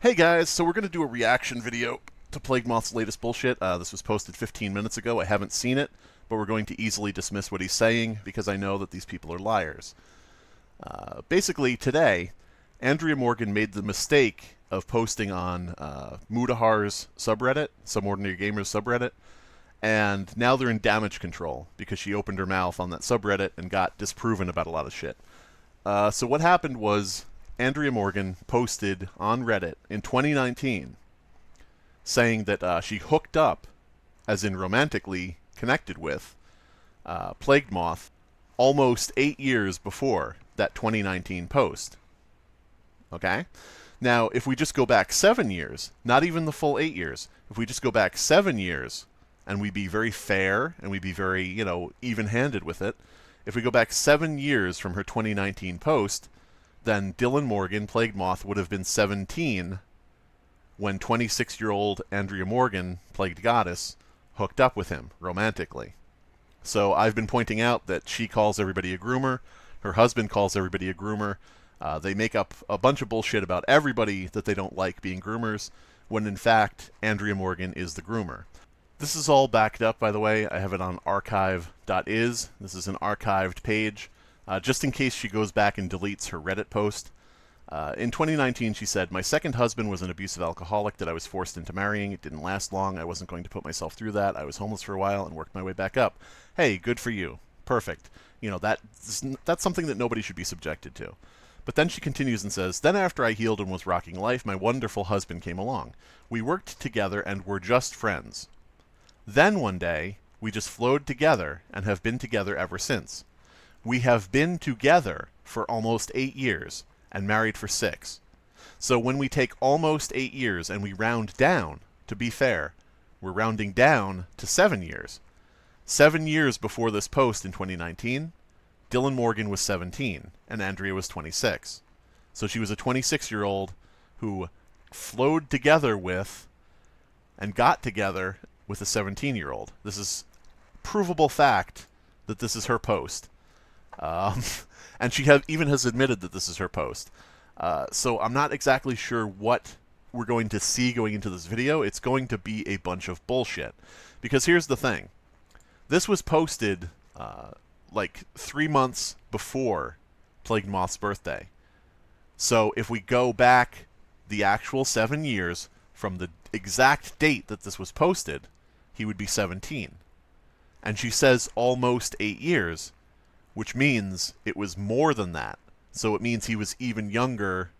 Hey guys, so we're going to do a reaction video to Plague Moth's latest bullshit. This was posted 15 minutes ago. I haven't seen it, but we're going to easily dismiss what he's saying because I know that these people are liars. Basically, today, Andrea Morgan made the mistake of posting on Mudahar's subreddit, Some Ordinary Gamers subreddit, and now they're in damage control because she opened her mouth on that subreddit and got disproven about a lot of shit. So what happened was Andrea Morgan posted on Reddit in 2019 saying that she hooked up, as in romantically connected with, Plague Moth almost 8 years before that 2019 post. Okay? Now, if we just go back 7 years, not even the full 8 years, if we just go back 7 years, and we be very fair, and we be very, even-handed with it, if we go back 7 years from her 2019 post, then Dylan Morgan, Plague Moth, would have been 17 when 26-year-old Andrea Morgan, Plagued Goddess, hooked up with him romantically. So I've been pointing out that she calls everybody a groomer, her husband calls everybody a groomer, they make up a bunch of bullshit about everybody that they don't like being groomers, when in fact Andrea Morgan is the groomer. This is all backed up, by the way. I have it on archive.is. This is an archived page. Just in case she goes back and deletes her Reddit post. In 2019, she said, "My second husband was an abusive alcoholic that I was forced into marrying. It didn't last long. I wasn't going to put myself through that. I was homeless for a while and worked my way back up." Hey, good for you. Perfect. That's something that nobody should be subjected to. But then she continues and says, "Then after I healed and was rocking life, my wonderful husband came along. We worked together and were just friends. Then one day, we just flowed together and have been together ever since. We have been together for almost 8 years and married for 6. So when we take almost 8 years and we round down, to be fair, we're rounding down to 7 years. 7 years before this post in 2019, Dylan Morgan was 17 and Andrea was 26. So she was a 26-year-old who flowed together with and got together with a 17-year-old. This is provable fact that this is her post. And she even has admitted that this is her post. So I'm not exactly sure what we're going to see going into this video. It's going to be a bunch of bullshit. Because here's the thing. This was posted like 3 months before Plague Moth's birthday. So if we go back the actual 7 years from the exact date that this was posted, he would be 17. And she says almost 8 years, which means it was more than that. So it means he was even younger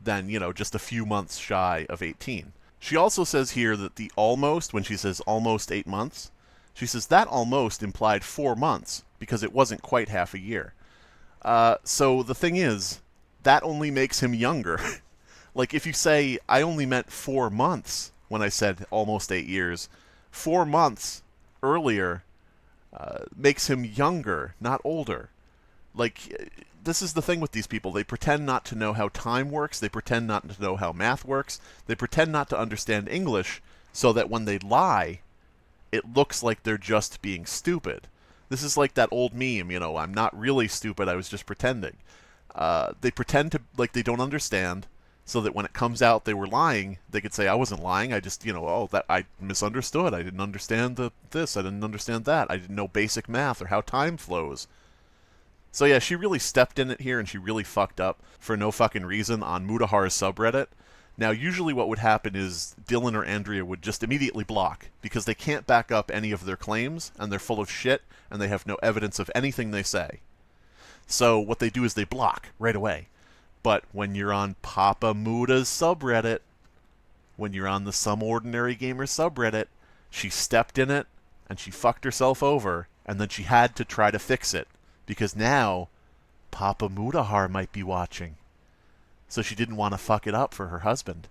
than, just a few months shy of 18. She also says here that the almost, when she says almost 8 months, she says that almost implied 4 months, because it wasn't quite half a year. So the thing is, that only makes him younger. Like, if you say, I only meant 4 months when I said almost 8 years, 4 months earlier makes him younger, not older. Like, this is the thing with these people. They pretend not to know how time works. They pretend not to know how math works. They pretend not to understand English so that when they lie, it looks like they're just being stupid. This is like that old meme, I'm not really stupid, I was just pretending. They pretend to, like, they don't understand, so that when it comes out they were lying, they could say, I wasn't lying, I just, that I misunderstood, I didn't understand this, I didn't understand that, I didn't know basic math or how time flows. So yeah, she really stepped in it here, and she really fucked up for no fucking reason on Mudahar's subreddit. Now, usually what would happen is Dylan or Andrea would just immediately block, because they can't back up any of their claims, and they're full of shit, and they have no evidence of anything they say. So what they do is they block right away. But when you're on Papa Muda's subreddit, when you're on the Some Ordinary Gamer subreddit, she stepped in it, and she fucked herself over, and then she had to try to fix it, because now Papa Mudahar might be watching. So she didn't want to fuck it up for her husband.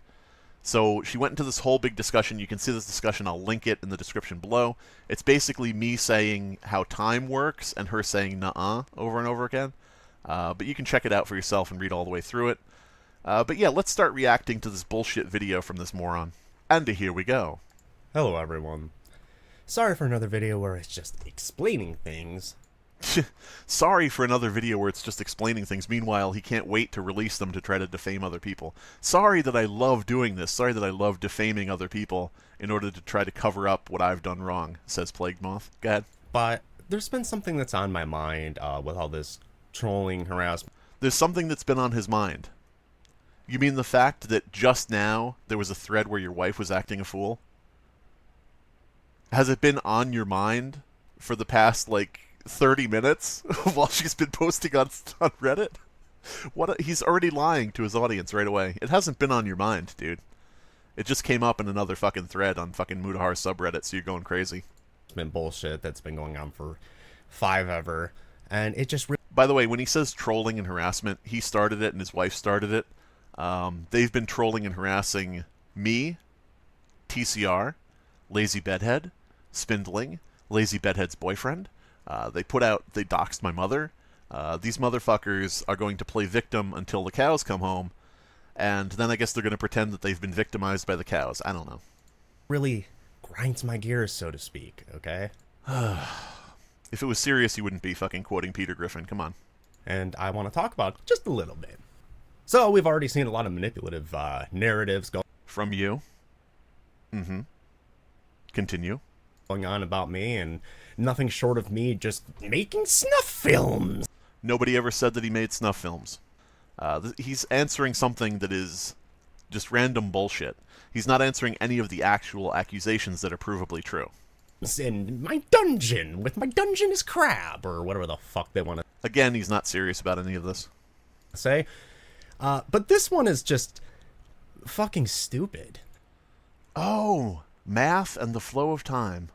So she went into this whole big discussion. You can see this discussion. I'll link it in the description below. It's basically me saying how time works and her saying nuh-uh over and over again. But you can check it out for yourself and read all the way through it. But yeah, let's start reacting to this bullshit video from this moron. And here we go. Hello everyone. Sorry for another video where it's just explaining things. Sorry for another video where it's just explaining things. Meanwhile, he can't wait to release them to try to defame other people. Sorry that I love doing this. Sorry that I love defaming other people in order to try to cover up what I've done wrong, says Plague Moth. Go ahead. But there's been something that's on my mind with all this trolling, harassment. There's something that's been on his mind. You mean the fact that just now there was a thread where your wife was acting a fool? Has it been on your mind for the past, 30 minutes while she's been posting on Reddit? He's already lying to his audience right away. It hasn't been on your mind, dude. It just came up in another fucking thread on fucking Mudahar subreddit, so you're going crazy. It's been bullshit that's been going on for 5 ever, and it just... By the way, when he says trolling and harassment, he started it and his wife started it. They've been trolling and harassing me, TCR, Lazy Bedhead, Spindling, Lazy Bedhead's boyfriend. They doxed my mother. These motherfuckers are going to play victim until the cows come home, and then I guess they're going to pretend that they've been victimized by the cows. I don't know. Really grinds my gears, so to speak, okay? If it was serious, you wouldn't be fucking quoting Peter Griffin. Come on. And I want to talk about just a little bit. So, we've already seen a lot of manipulative narratives from you. Mm-hmm. Continue. Going on about me, and nothing short of me just making snuff films. Nobody ever said that he made snuff films. He's answering something that is just random bullshit. He's not answering any of the actual accusations that are provably true. In my dungeon, with my dungeon is crab, or whatever the fuck they want to... Again, he's not serious about any of this. Say. But this one is just fucking stupid. Oh, math and the flow of time.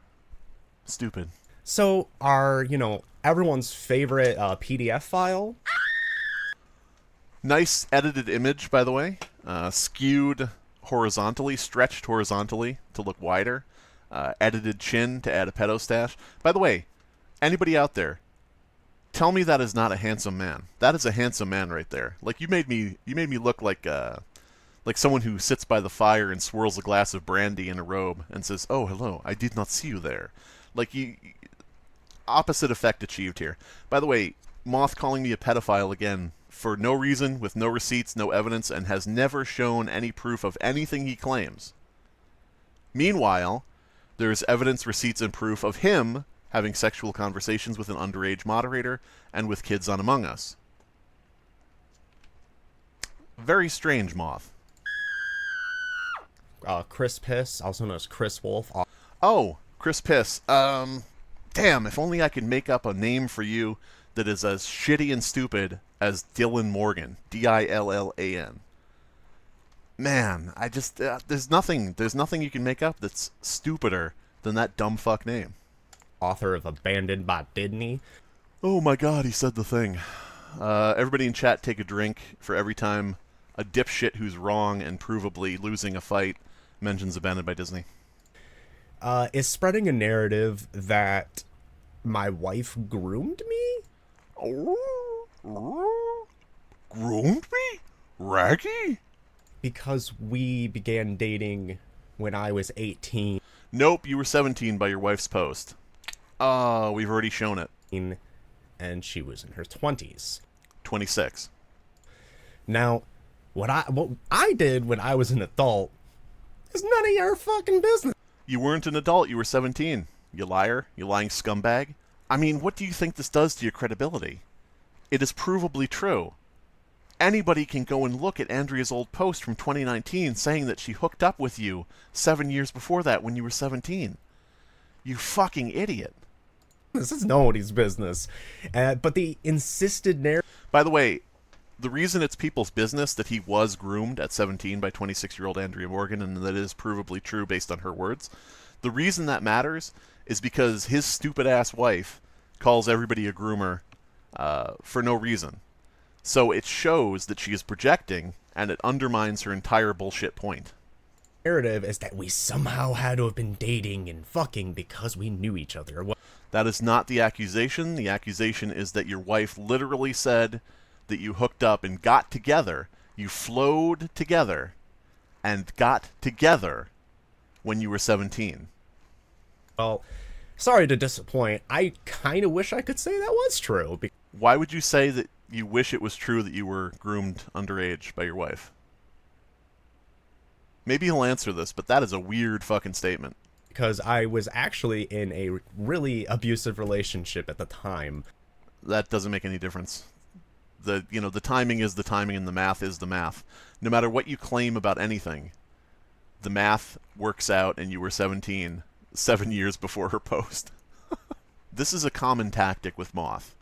Stupid. So, our, everyone's favorite PDF file? Nice edited image, by the way. Skewed horizontally, stretched horizontally to look wider. Edited chin to add a pedo stash. By the way, anybody out there, tell me that is not a handsome man. That is a handsome man right there. You made me look like someone who sits by the fire and swirls a glass of brandy in a robe and says, "Oh, hello, I did not see you there." Opposite effect achieved here. By the way, Moth calling me a pedophile again for no reason, with no receipts, no evidence, and has never shown any proof of anything he claims. Meanwhile, there is evidence, receipts, and proof of him having sexual conversations with an underage moderator and with kids on Among Us. Very strange, Moth. Chris Piss, also known as Chris Wolf. Oh, Chris Piss. Damn, if only I could make up a name for you that is as shitty and stupid as Dylan Morgan. Dillan. Man, I just... there's nothing you can make up that's stupider than that dumb fuck name. Author of Abandoned by Disney. Oh my god, he said the thing. Everybody in chat take a drink for every time a dipshit who's wrong and provably losing a fight mentions Abandoned by Disney. Is spreading a narrative that my wife groomed me? Groomed me? Raggy? Because we began dating when I was 18. Nope, you were 17 by your wife's post. Oh, we've already shown it. And she was in her 20s. 26. Now, what I did when I was an adult is none of your fucking business. You weren't an adult, you were 17. You liar, you lying scumbag. I mean, what do you think this does to your credibility? It is provably true. Anybody can go and look at Andrea's old post from 2019 saying that she hooked up with you 7 years before that when you were 17. You fucking idiot. This is nobody's business. But the insisted narrative... By the way, the reason it's people's business that he was groomed at 17 by 26-year-old Andrea Morgan, and that is provably true based on her words, the reason that matters is because his stupid-ass wife calls everybody a groomer for no reason. So it shows that she is projecting, and it undermines her entire bullshit point. Narrative is that we somehow had to have been dating and fucking because we knew each other. That is not the accusation. The accusation is that your wife literally said that you hooked up and got together. You flowed together and got together when you were 17. Well, sorry to disappoint. I kind of wish I could say that was true. Why would you say that you wish it was true that you were groomed underage by your wife? Maybe he'll answer this, but that is a weird fucking statement. Because I was actually in a really abusive relationship at the time. That doesn't make any difference. The timing is the timing and the math is the math. No matter what you claim about anything, the math works out and you were 17, 7 years before her post. This is a common tactic with Moth.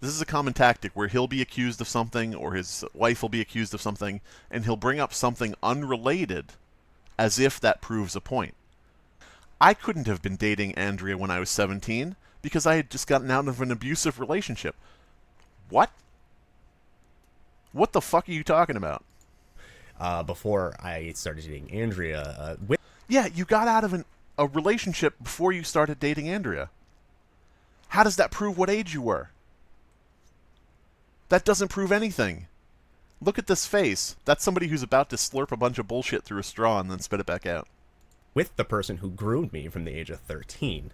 This is a common tactic where he'll be accused of something or his wife will be accused of something and he'll bring up something unrelated as if that proves a point. I couldn't have been dating Andrea when I was 17 because I had just gotten out of an abusive relationship. What? What the fuck are you talking about? Before I started dating Andrea. Yeah, you got out of a relationship before you started dating Andrea. How does that prove what age you were? That doesn't prove anything. Look at this face. That's somebody who's about to slurp a bunch of bullshit through a straw and then spit it back out. With the person who groomed me from the age of 13.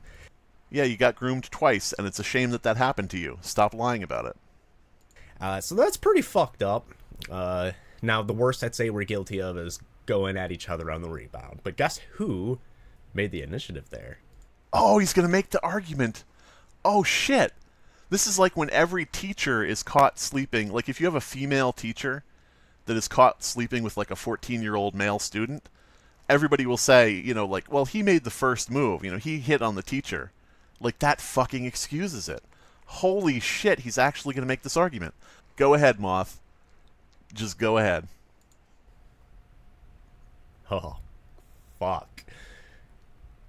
Yeah, you got groomed twice, and it's a shame that that happened to you. Stop lying about it. So that's pretty fucked up. Now, the worst I'd say we're guilty of is going at each other on the rebound. But guess who made the initiative there? Oh, he's going to make the argument. Oh, shit. This is like when every teacher is caught sleeping. Like, if you have a female teacher that is caught sleeping with, like, a 14-year-old male student, everybody will say, like, well, he made the first move. He hit on the teacher. Like, that fucking excuses it. Holy shit, he's actually going to make this argument. Go ahead, Moth. Just go ahead. Oh, fuck.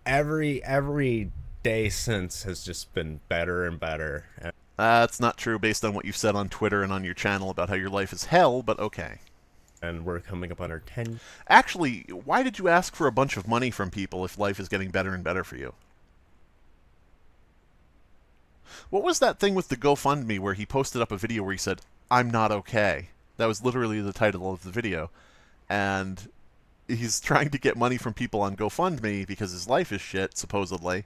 Every day since has just been better and better. That's not true based on what you've said on Twitter and on your channel about how your life is hell, but okay. And we're coming up on our 10. Actually, why did you ask for a bunch of money from people if life is getting better and better for you? What was that thing with the GoFundMe where he posted up a video where he said, "I'm not okay"? That was literally the title of the video. And he's trying to get money from people on GoFundMe because his life is shit, supposedly.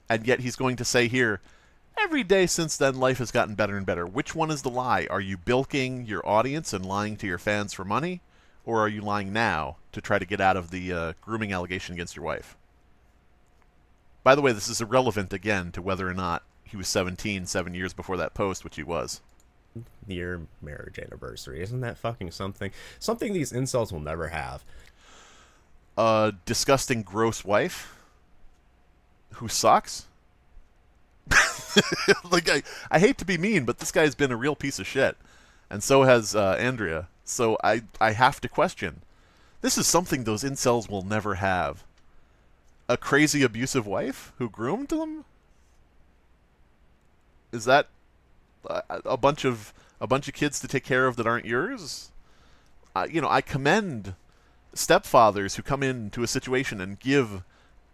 And yet he's going to say here, every day since then life has gotten better and better. Which one is the lie? Are you bilking your audience and lying to your fans for money? Or are you lying now to try to get out of the grooming allegation against your wife? By the way, this is irrelevant, again, to whether or not he was 17 7 years before that post, which he was. Your marriage anniversary. Isn't that fucking something? Something these incels will never have. A disgusting, gross wife who sucks? Like, I hate to be mean, but this guy's been a real piece of shit. And so has Andrea. So I have to question. This is something those incels will never have. A crazy, abusive wife who groomed them? Is that a bunch of kids to take care of that aren't yours? I commend stepfathers who come into a situation and give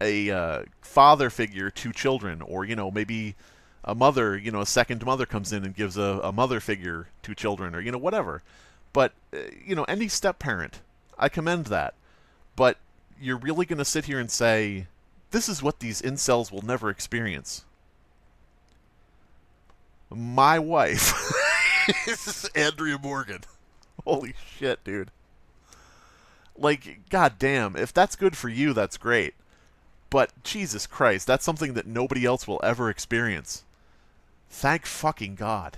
a father figure to children, or maybe a mother, a second mother comes in and gives a mother figure to children, or whatever. But any step parent, I commend that. But you're really going to sit here and say this is what these incels will never experience? My wife is Andrea Morgan. Holy shit, dude. Like, goddamn, if that's good for you, that's great. But, Jesus Christ, that's something that nobody else will ever experience. Thank fucking God.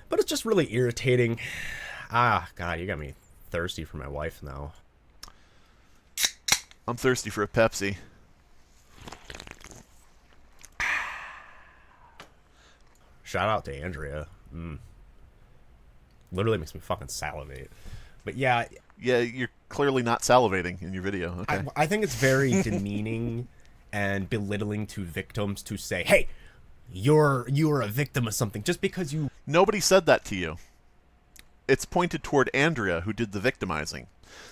But it's just really irritating. God, you got me thirsty for my wife now. I'm thirsty for a Pepsi. Shout out to Andrea. Literally makes me fucking salivate. But yeah. Yeah, you're clearly not salivating in your video. Okay. I think it's very demeaning and belittling to victims to say, hey, you're a victim of something just because you... Nobody said that to you. It's pointed toward Andrea, who did the victimizing.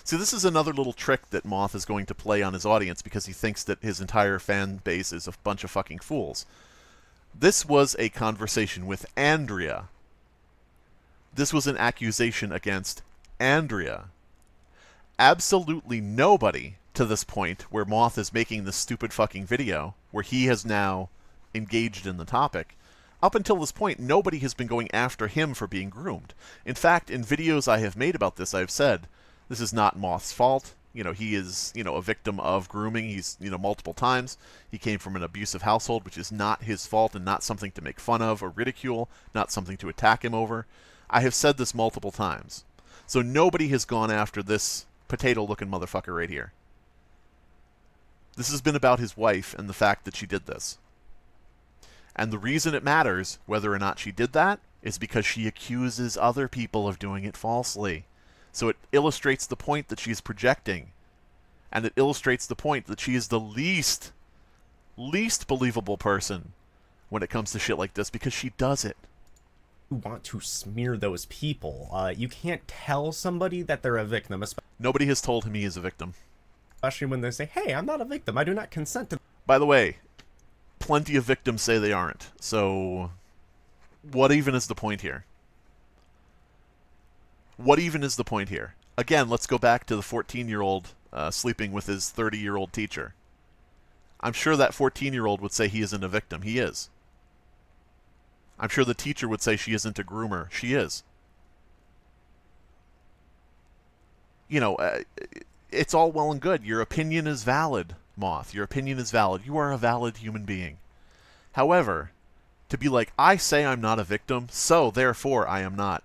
See, this is another little trick that Moth is going to play on his audience because he thinks that his entire fan base is a bunch of fucking fools. This was a conversation with Andrea. This was an accusation against Andrea. Absolutely nobody to this point where Moth is making this stupid fucking video, where he has now engaged in the topic, up until this point, nobody has been going after him for being groomed. In fact, in videos I have made about this, I've said, this is not Moth's fault. You know, he is, you know, a victim of grooming. He's, you know, multiple times. He came from an abusive household, which is not his fault and not something to make fun of or ridicule, not something to attack him over. I have said this multiple times. So nobody has gone after this potato-looking motherfucker right here. This has been about his wife and the fact that she did this. And the reason it matters, whether or not she did that, is because she accuses other people of doing it falsely. So it illustrates the point that she's projecting. And it illustrates the point that she is the least believable person when it comes to shit like this, because she does it. You want to smear those people. You can't tell somebody that they're a victim, Nobody has told him he is a victim. especially when they say, hey, I'm not a victim. I do not consent to... By the way, plenty of victims say they aren't. So what even is the point here? What even is the point here? Again, let's go back to the 14-year-old sleeping with his 30-year-old teacher. I'm sure that 14-year-old would say he isn't a victim. He is. I'm sure the teacher would say she isn't a groomer. She is. You know, it's all well and good. Your opinion is valid, Moth. Your opinion is valid. You are a valid human being. However, to be like, I say I'm not a victim, so therefore I am not.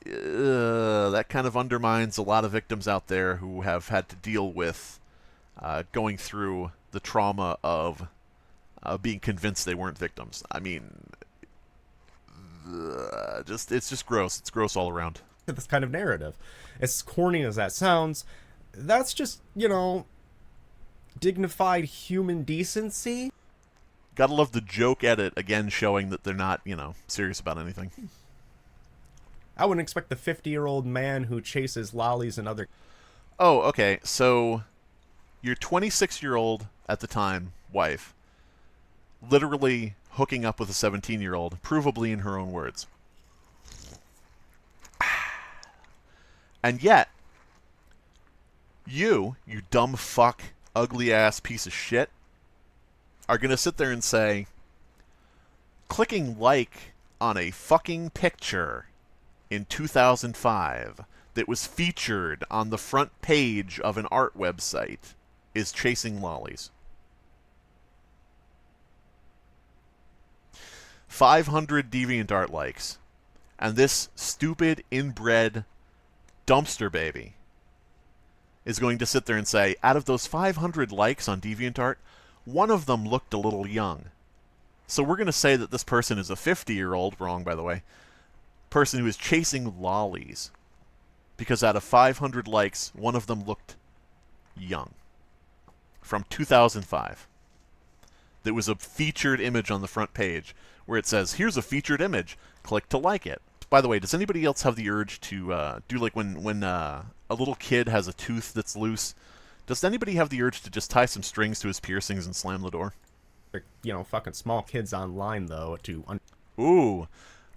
That kind of undermines a lot of victims out there who have had to deal with going through the trauma of being convinced they weren't victims. I mean, it's just gross. It's gross all around. This kind of narrative. As corny as that sounds, that's just, you know, dignified human decency. Gotta love the joke edit, again, showing that they're not, you know, serious about anything. I wouldn't expect the 50-year-old man who chases lollies and other... Oh, okay, so your 26-year-old, at the time, wife, literally hooking up with a 17-year-old, provably in her own words. And yet, you dumb fuck, ugly-ass piece of shit, are going to sit there and say, clicking like on a fucking picture in 2005 that was featured on the front page of an art website is chasing lollies. 500 DeviantArt likes, and this stupid, inbred dumpster baby is going to sit there and say, out of those 500 likes on DeviantArt, one of them looked a little young. So we're going to say that this person is a 50-year-old, wrong by the way, person who is chasing lollies. Because out of 500 likes, one of them looked young. From 2005. There was a featured image on the front page where it says, here's a featured image. Click to like it. By the way, does anybody else have the urge to do like when a little kid has a tooth that's loose? Does anybody have the urge to just tie some strings to his piercings and slam the door? You know, fucking small kids online, though, to... Ooh.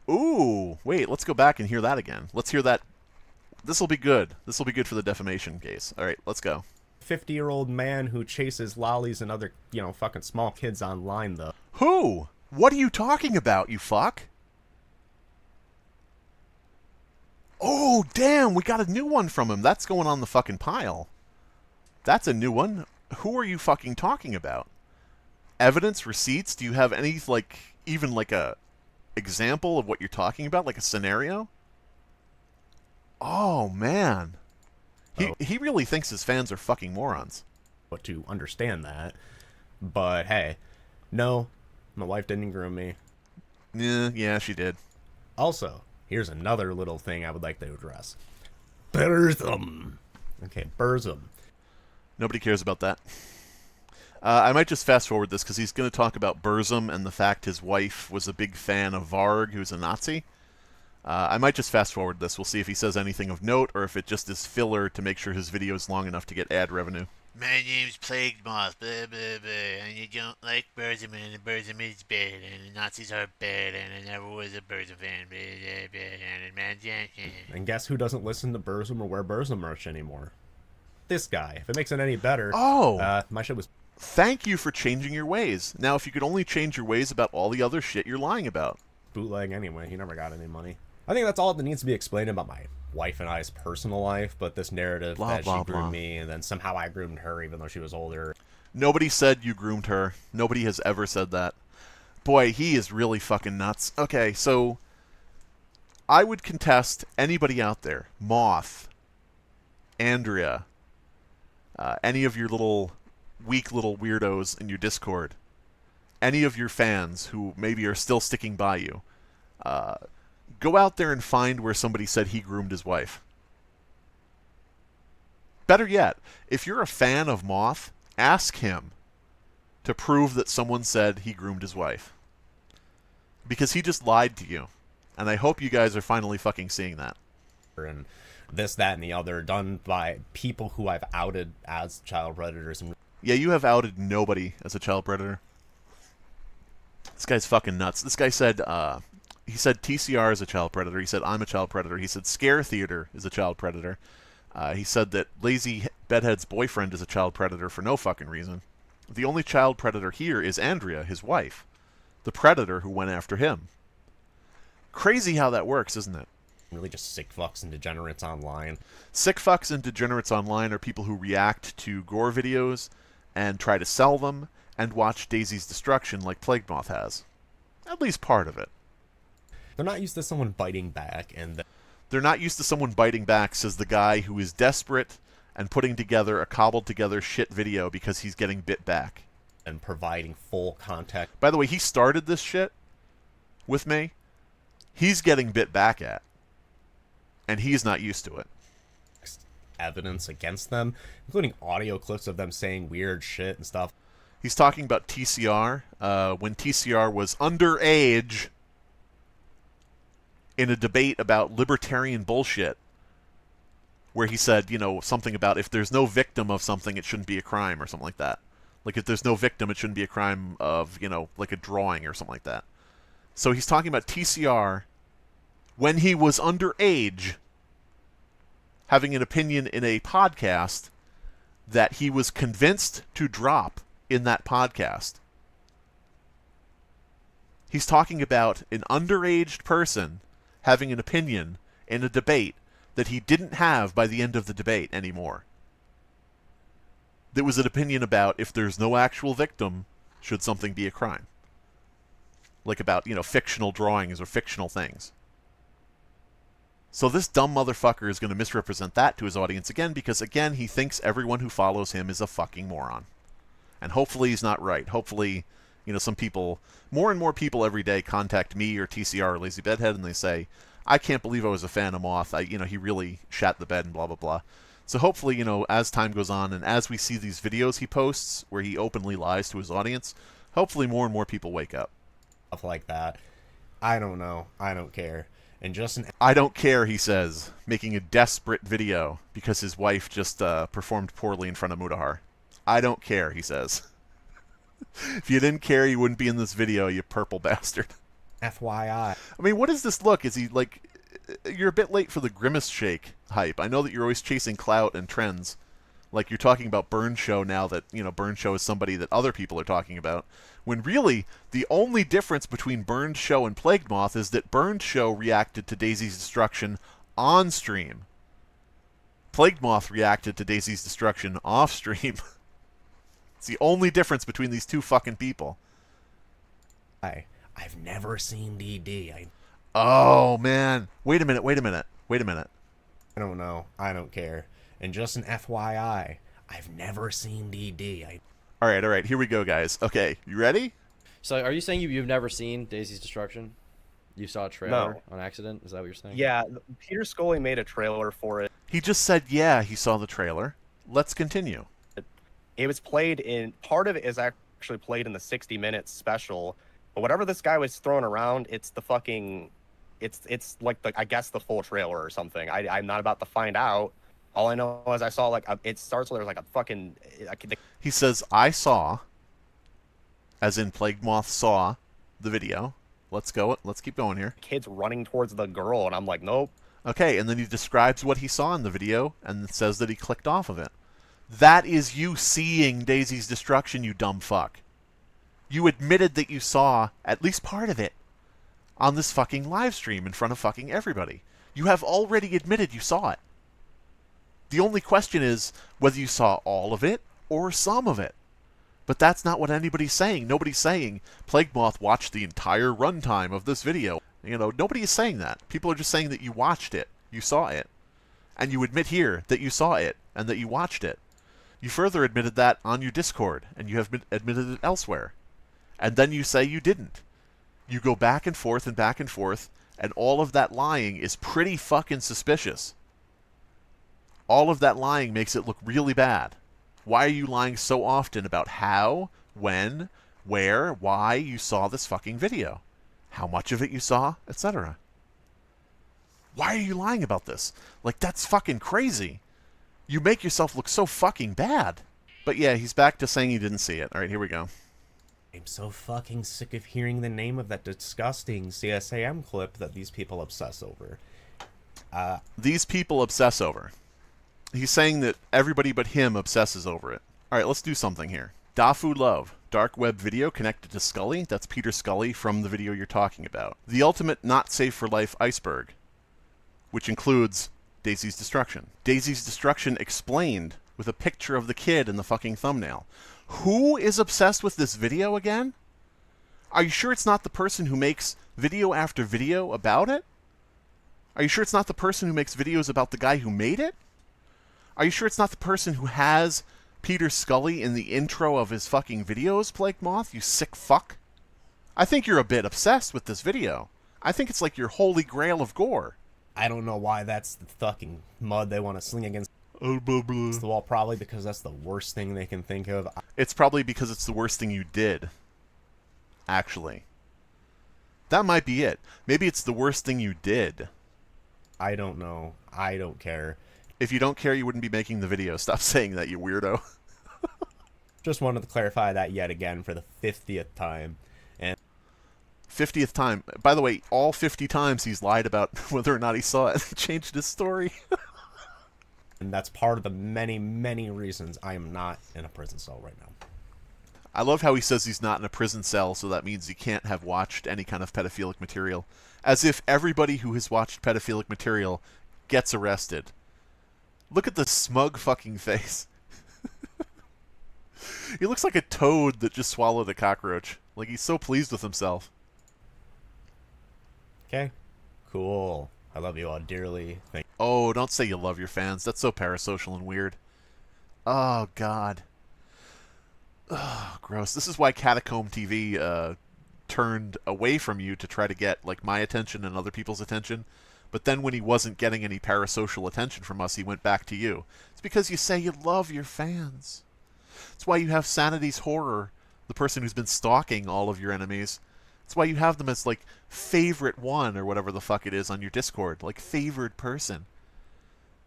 Ooh. Wait, let's go back and hear that again. Let's hear that. This'll be good. This'll be good for the defamation case. Alright, let's go. 50-year-old man who chases lollies and other, you know, fucking small kids online, though. Who? What are you talking about, you fuck? Oh, damn, we got a new one from him. That's going on the fucking pile. That's a new one. Who are you fucking talking about? Evidence, receipts? Do you have any, like, even like a example of what you're talking about? Like a scenario? Oh, man. He really thinks his fans are fucking morons. But to understand that. But, hey, no, my wife didn't groom me. Yeah, she did. Also, here's another little thing I would like to address. Burzum. Okay, Burzum. Nobody cares about that. I might just fast forward this because he's going to talk about Burzum and the fact his wife was a big fan of Varg, who's a Nazi. I might just fast forward this. We'll see if he says anything of note or if it just is filler to make sure his video is long enough to get ad revenue. My name's Plague Moth, blah blah blah, and you don't like Burzum, and Burzum is bad, and the Nazis are bad, and I never was a Burzum fan, blah blah blah, and man, And guess who doesn't listen to Burzum or wear Burzum merch anymore? this guy. If it makes it any better, my shit was Thank you for changing your ways. Now, if you could only change your ways about all the other shit you're lying about. bootleg anyway. He never got any money. I think that's all that needs to be explained about my wife and I's personal life, but this narrative that she groomed me and then somehow I groomed her even though she was older. Nobody said you groomed her. Nobody has ever said that. Boy, he is really fucking nuts. Okay, so I would contest anybody out there, Moth, Andrea, any of your weak little weirdos in your Discord, any of your fans who maybe are still sticking by you, go out there and find where somebody said he groomed his wife. Better yet, if you're a fan of Moth, ask him to prove that someone said he groomed his wife. Because he just lied to you. And I hope you guys are finally fucking seeing that. And this, that, and the other, done by people who I've outed as child predators. And yeah, you have outed nobody as a child predator. This guy's fucking nuts. This guy said, he said TCR is a child predator. He said I'm a child predator. He said Scare Theater is a child predator. He said that Lazy Bedhead's boyfriend is a child predator for no fucking reason. The only child predator here is Andrea, his wife. The predator who went after him. Crazy how that works, isn't it? Really just sick fucks and degenerates online. Sick fucks and degenerates online are people who react to gore videos and try to sell them and watch Daisy's destruction like Plague Moth has. At least part of it. They're not used to someone biting back, and they're not used to someone biting back, says the guy who is desperate and putting together a cobbled together shit video because he's getting bit back. And providing full context. By the way, he started this shit with me. He's getting bit back at. And he's not used to it. Evidence against them, including audio clips of them saying weird shit and stuff. He's talking about TCR, when TCR was underage in a debate about libertarian bullshit, where he said, something about if there's no victim of something, it shouldn't be a crime or something like that. Like, if there's no victim, it shouldn't be a crime of, like a drawing or something like that. So he's talking about TCR when he was underage, having an opinion in a podcast that he was convinced to drop in that podcast. He's talking about an underage person having an opinion in a debate that he didn't have by the end of the debate anymore. There was an opinion about if there's no actual victim, should something be a crime? Like about, fictional drawings or fictional things. So this dumb motherfucker is going to misrepresent that to his audience again because, again, he thinks everyone who follows him is a fucking moron. And hopefully he's not right. Hopefully, some people, more and more people every day contact me or TCR or Lazy Bedhead and they say, I can't believe I was a fan of Moth. He really shat the bed and blah, blah, blah. So hopefully, as time goes on and as we see these videos he posts where he openly lies to his audience, hopefully more and more people wake up. Stuff like that. I don't know. I don't care. And just I don't care, he says, making a desperate video because his wife just performed poorly in front of Mudahar. I don't care, he says. If you didn't care, you wouldn't be in this video, you purple bastard. FYI. I mean, what does this look? Is he like... You're a bit late for the Grimace Shake hype. I know that you're always chasing clout and trends. Like, you're talking about Burn Show now that, Burn Show is somebody that other people are talking about. When really, the only difference between Burn Show and Plague Moth is that Burn Show reacted to Daisy's destruction on stream. Plague Moth reacted to Daisy's destruction off stream. It's the only difference between these two fucking people. I've never seen DD. Oh, man. Wait a minute. I don't know. I don't care. And just an FYI, I've never seen DD. All right. Here we go, guys. Okay, you ready? So are you saying you've never seen Daisy's Destruction? You saw a trailer on accident? Is that what you're saying? Yeah, Peter Scully made a trailer for it. He just said, yeah, he saw the trailer. Let's continue. It was played in... Part of it is actually played in the 60 Minutes special. But whatever this guy was throwing around, it's the fucking... It's like, I guess, the full trailer or something. I'm not about to find out. All I know is I saw, it starts with there's, a fucking... He says, I saw, as in Plague Moth saw the video. Let's keep going here. Kids running towards the girl, and I'm like, nope. Okay, and then he describes what he saw in the video and says that he clicked off of it. That is you seeing Daisy's destruction, you dumb fuck. You admitted that you saw at least part of it on this fucking live stream in front of fucking everybody. You have already admitted you saw it. The only question is whether you saw all of it or some of it. But that's not what anybody's saying. Nobody's saying, Plague Moth watched the entire runtime of this video. You know, nobody is saying that. People are just saying that you watched it, you saw it. And you admit here that you saw it and that you watched it. You further admitted that on your Discord, and you have admitted it elsewhere. And then you say you didn't. You go back and forth, and all of that lying is pretty fucking suspicious. All of that lying makes it look really bad. Why are you lying so often about how, when, where, why you saw this fucking video? How much of it you saw, etc. Why are you lying about this? Like, that's fucking crazy. You make yourself look so fucking bad. But yeah, he's back to saying he didn't see it. Alright, here we go. I'm so fucking sick of hearing the name of that disgusting CSAM clip that these people obsess over. These people obsess over. He's saying that everybody but him obsesses over it. Alright, let's do something here. Dafu Love. Dark web video connected to Scully. That's Peter Scully from the video you're talking about. The ultimate not safe for life iceberg, which includes Daisy's destruction. Daisy's destruction explained with a picture of the kid in the fucking thumbnail. Who is obsessed with this video again? Are you sure it's not the person who makes video after video about it? Are you sure it's not the person who makes videos about the guy who made it? Are you sure it's not the person who has Peter Scully in the intro of his fucking videos, Plague Moth, you sick fuck? I think you're a bit obsessed with this video. I think it's like your holy grail of gore. I don't know why that's the fucking mud they want to sling against the wall. Probably because that's the worst thing they can think of. It's probably because it's the worst thing you did. Actually. That might be it. Maybe it's the worst thing you did. I don't know. I don't care. If you don't care, you wouldn't be making the video. Stop saying that, you weirdo. Just wanted to clarify that yet again for the 50th time. And 50th time. By the way, all 50 times he's lied about whether or not he saw it and changed his story. And that's part of the many, many reasons I am not in a prison cell right now. I love how he says he's not in a prison cell, so that means he can't have watched any kind of pedophilic material. As if everybody who has watched pedophilic material gets arrested. Look at the smug fucking face. He looks like a toad that just swallowed a cockroach. Like, he's so pleased with himself. Okay. Cool. I love you all dearly. Thank you. Oh, don't say you love your fans. That's so parasocial and weird. Oh, God. Oh, gross. This is why Catacomb TV turned away from you to try to get, like, my attention and other people's attention. But then when he wasn't getting any parasocial attention from us, he went back to you. It's because you say you love your fans. It's why you have Sanity's Horror, the person who's been stalking all of your enemies. It's why you have them as, like, favorite one or whatever the fuck it is on your Discord. Like, favored person.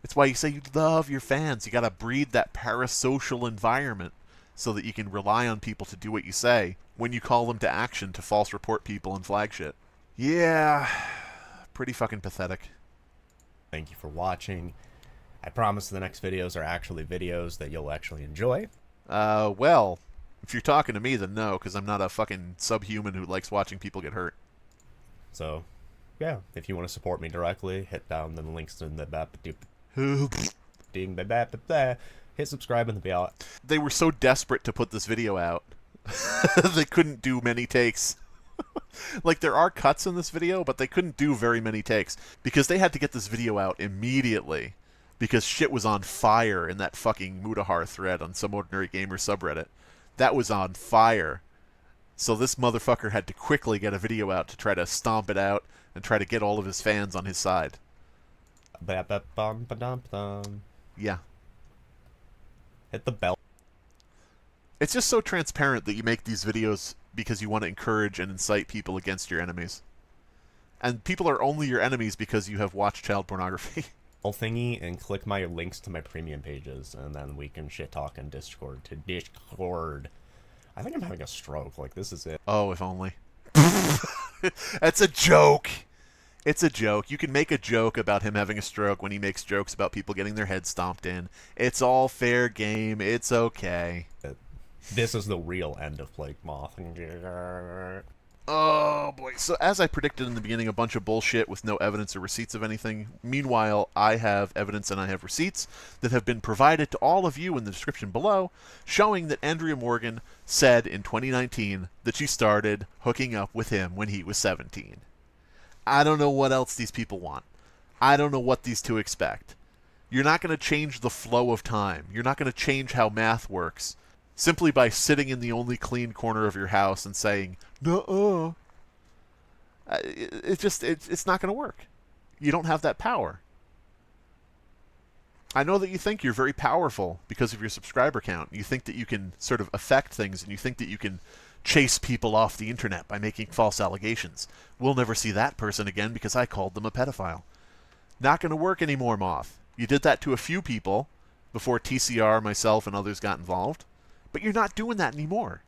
It's why you say you love your fans. You gotta breed that parasocial environment so that you can rely on people to do what you say when you call them to action to false report people and flag shit. Yeah... pretty fucking pathetic. Thank you for watching. I promise the next videos are actually videos that you'll actually enjoy. Well, if you're talking to me, then no, because I'm not a fucking subhuman who likes watching people get hurt. So, yeah, if you want to support me directly, hit down the links in the hit subscribe and the bell. They were so desperate to put this video out, they couldn't do many takes. Like, there are cuts in this video, but they couldn't do very many takes because they had to get this video out immediately because shit was on fire in that fucking Mutahar thread on Some Ordinary Gamer subreddit. That was on fire. So this motherfucker had to quickly get a video out to try to stomp it out and try to get all of his fans on his side. Yeah. Hit the bell. It's just so transparent that you make these videos because you want to encourage and incite people against your enemies. And people are only your enemies because you have watched child pornography. Thingy and click my links to my premium pages, and then we can shit talk in Discord to Discord. I think I'm having a stroke. Like, this is it. Oh, if only. That's a joke. It's a joke. You can make a joke about him having a stroke when he makes jokes about people getting their heads stomped in. It's all fair game. It's okay. This is the real end of Plague Moth. Oh, boy. So as I predicted in the beginning, a bunch of bullshit with no evidence or receipts of anything. Meanwhile, I have evidence and I have receipts that have been provided to all of you in the description below, showing that Andrea Morgan said in 2019 that she started hooking up with him when he was 17. I don't know what else these people want. I don't know what these two expect. You're not going to change the flow of time. You're not going to change how math works simply by sitting in the only clean corner of your house and saying, "Nuh-uh." It's not going to work. You don't have that power. I know that you think you're very powerful because of your subscriber count. You think that you can sort of affect things, and you think that you can chase people off the internet by making false allegations. We'll never see that person again because I called them a pedophile. Not going to work anymore, Moth. You did that to a few people before TCR, myself, and others got involved, but you're not doing that anymore.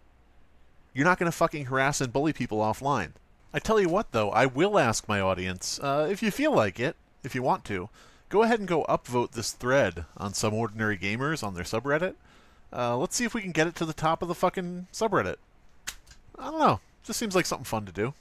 You're not going to fucking harass and bully people offline. I tell you what, though, I will ask my audience, if you feel like it, if you want to, go ahead and go upvote this thread on Some Ordinary Gamers on their subreddit. Let's see if we can get it to the top of the fucking subreddit. I don't know. Just seems like something fun to do.